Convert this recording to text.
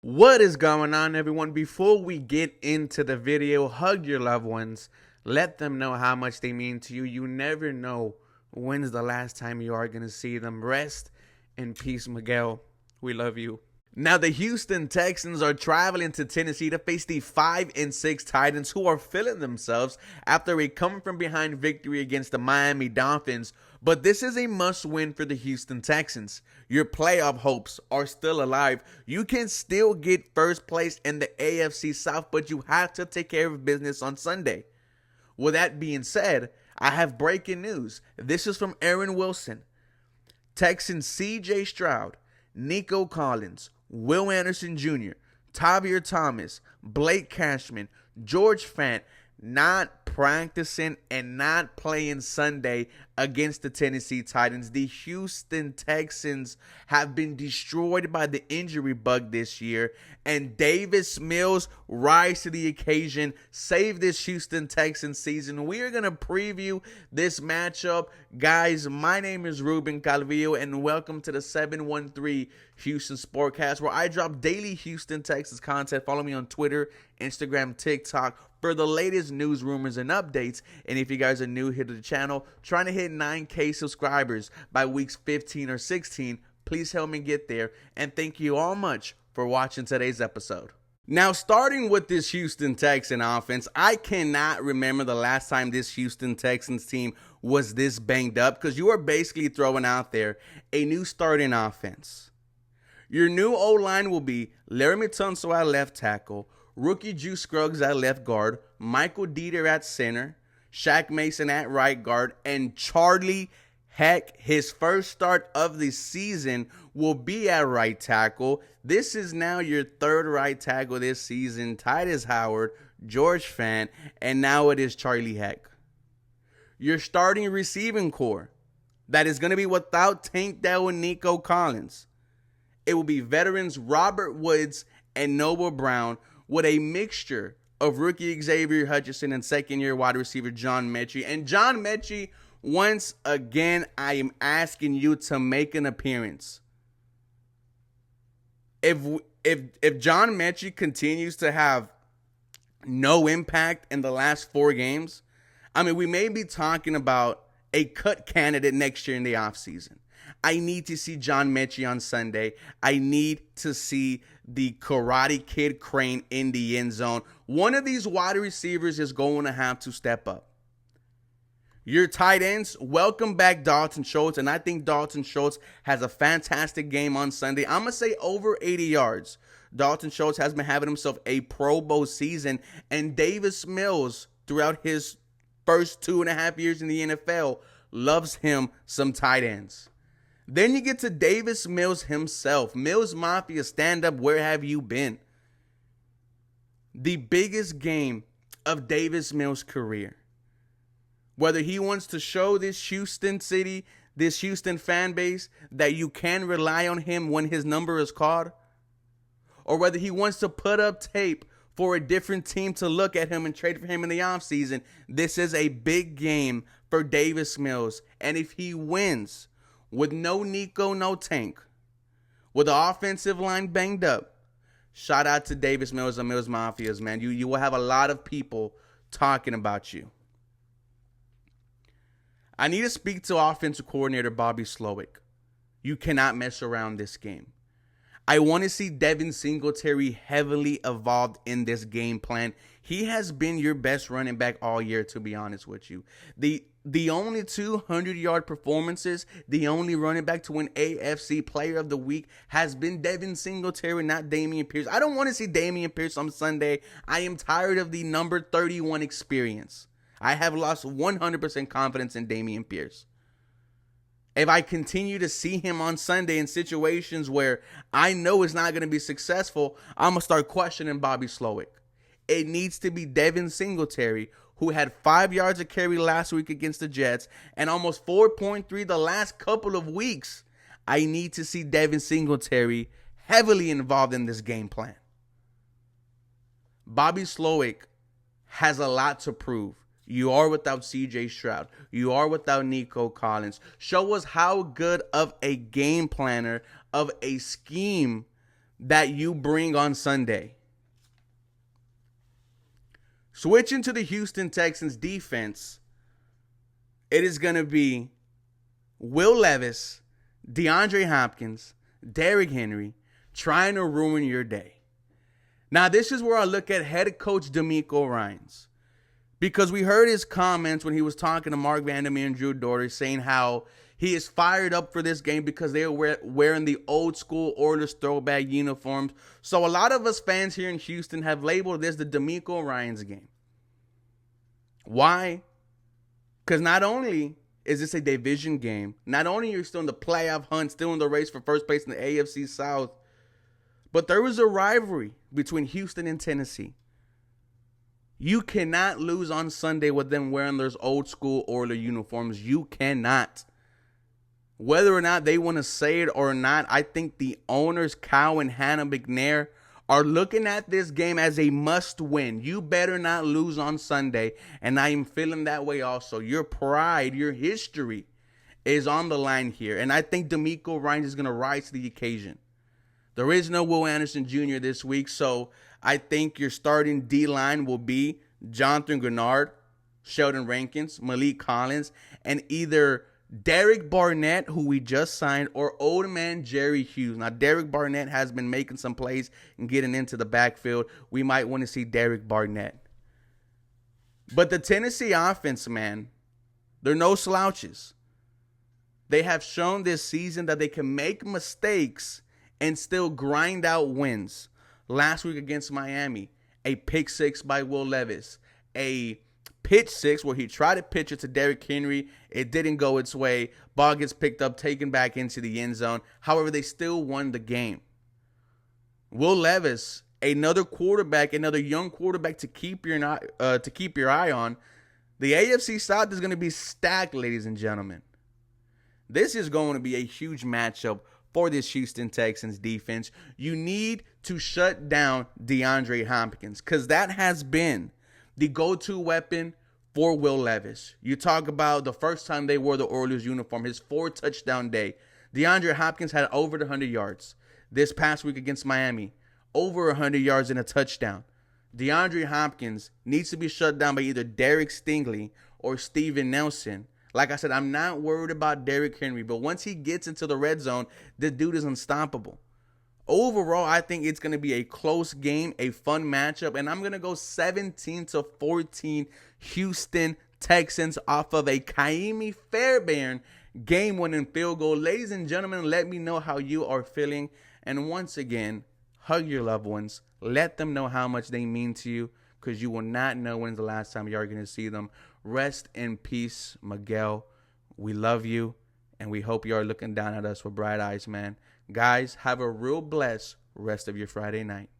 What is going on, everyone? Before we get into the video, hug your loved ones. Let them know how much they mean to you. You never know when's the last time you are going to see them. Rest in peace, Miguel. We love you. Now, the Houston Texans are traveling to Tennessee to face the 5-6 Titans, who are feeling themselves after a come-from-behind victory against the Miami Dolphins. But this is a must-win for the Houston Texans. Your playoff hopes are still alive. You can still get first place in the AFC South, but you have to take care of business on Sunday. With that being said, I have breaking news. This is from Aaron Wilson. Texans C.J. Stroud, Nico Collins, Will Anderson Jr., Tavierre Thomas, Blake Cashman, George Fant not practicing and not playing Sunday against the Tennessee Titans. The Houston Texans have been destroyed by the injury bug this year, and Davis Mills rise to the occasion, save this Houston Texans season. We are going to preview this matchup. Guys, my name is Ruben Calvillo, and welcome to the 713 Houston Sportcast, where I drop daily Houston Texans content. Follow me on Twitter, Instagram, TikTok for the latest news, rumors, and updates. And if you guys are new here to the channel, trying to hit 9K subscribers by weeks 15 or 16, please help me get there. And thank you all much for watching today's episode. Now, starting with this Houston Texan offense, I cannot remember the last time this Houston Texans team was this banged up, because you are basically throwing out there a new starting offense. Your new O-line will be Laramie Tunsil at left tackle, rookie Juice Scruggs at left guard, Michael Dieter at center, Shaq Mason at right guard, and Charlie Heck, his first start of the season, will be at right tackle. This is now your third right tackle this season. Titus Howard, George Fant, and now it is Charlie Heck. Your starting receiving core, that is going to be without Tank Dell and Nico Collins. It will be veterans Robert Woods and Noble Brown, with a mixture of rookie Xavier Hutchinson and second-year wide receiver John Mechie. And John Mechie, once again, I am asking you to make an appearance. If John Mechie continues to have no impact in the last 4 games, I mean, we may be talking about a cut candidate next year in the offseason. I need to see John Mechie on Sunday. I need to see the Karate Kid Crane in the end zone. One of these wide receivers is going to have to step up. Your tight ends, welcome back Dalton Schultz, and I think Dalton Schultz has a fantastic game on Sunday. I'm going to say over 80 yards. Dalton Schultz has been having himself a Pro Bowl season, and Davis Mills, throughout his first 2.5 years in the NFL, loves him some tight ends. Then you get to Davis Mills himself. Mills Mafia, stand up, where have you been? The biggest game of Davis Mills' career. Whether he wants to show this Houston city, this Houston fan base, that you can rely on him when his number is called, or whether he wants to put up tape for a different team to look at him and trade for him in the offseason, this is a big game for Davis Mills. And if he wins, with no Nico, no Tank, with the offensive line banged up, shout out to Davis Mills and Mills Mafias, man. You will have a lot of people talking about you. I need to speak to offensive coordinator Bobby Slowick. You cannot mess around this game. I want to see Devin Singletary heavily involved in this game plan. He has been your best running back all year, to be honest with you. The only 200-yard performances, the only running back to win AFC Player of the Week has been Devin Singletary, not Dameon Pierce. I don't want to see Dameon Pierce on Sunday. I am tired of the number 31 experience. I have lost 100% confidence in Dameon Pierce. If I continue to see him on Sunday in situations where I know it's not going to be successful, I'm going to start questioning Bobby Slowick. It needs to be Devin Singletary, who had 5 yards of carry last week against the Jets and almost 4.3 the last couple of weeks. I need to see Devin Singletary heavily involved in this game plan. Bobby Slowick has a lot to prove. You are without C.J. Stroud. You are without Nico Collins. Show us how good of a game planner, of a scheme that you bring on Sunday. Switching to the Houston Texans defense, it is going to be Will Levis, DeAndre Hopkins, Derrick Henry trying to ruin your day. Now, this is where I look at head coach DeMeco Ryans, because we heard his comments when he was talking to Mark Vandermeer and Drew Doherty saying how he is fired up for this game because they are wearing the old school Oilers throwback uniforms. So a lot of us fans here in Houston have labeled this the DeMeco Ryans game. Why? Because not only is this a division game, not only are you still in the playoff hunt, still in the race for first place in the AFC South, but there was a rivalry between Houston and Tennessee. You cannot lose on Sunday with them wearing those old school Oilers uniforms. You cannot. Whether or not they want to say it or not, I think the owners, Cal and Hannah McNair, are looking at this game as a must win. You better not lose on Sunday, and I am feeling that way also. Your pride, your history is on the line here, and I think DeMeco Ryans is going to rise to the occasion. There is no Will Anderson Jr. this week, so I think your starting D-line will be Jonathan Grenard, Sheldon Rankins, Malik Collins, and either Derek Barnett, who we just signed, or old man Jerry Hughes. Now, Derek Barnett has been making some plays and getting into the backfield. We might want to see Derek Barnett. But the Tennessee offense, man, they're no slouches. They have shown this season that they can make mistakes and still grind out wins. Last week against Miami, a pick six by Will Levis, a pitch six where he tried to pitch it to Derrick Henry. It didn't go its way. Ball gets picked up, taken back into the end zone. However, they still won the game. Will Levis, another quarterback, another young quarterback to keep your eye on. The AFC South is going to be stacked, ladies and gentlemen. This is going to be a huge matchup for this Houston Texans defense. You need to shut down DeAndre Hopkins, because that has been the go-to weapon for Will Levis. You talk about the first time they wore the Oilers uniform, his 4-touchdown day. DeAndre Hopkins had over 100 yards. This past week against Miami, over 100 yards and a touchdown. DeAndre Hopkins needs to be shut down by either Derek Stingley or Steven Nelson. Like I said, I'm not worried about Derrick Henry, but once he gets into the red zone, the dude is unstoppable. Overall, I think it's going to be a close game, a fun matchup, and I'm going to go 17-14 Houston Texans off of a Kaimi Fairbairn game-winning field goal. Ladies and gentlemen, let me know how you are feeling. And once again, hug your loved ones. Let them know how much they mean to you, because you will not know when's the last time you are going to see them. Rest in peace, Miguel. We love you, and we hope you are looking down at us with bright eyes, man. Guys, have a real blessed rest of your Friday night.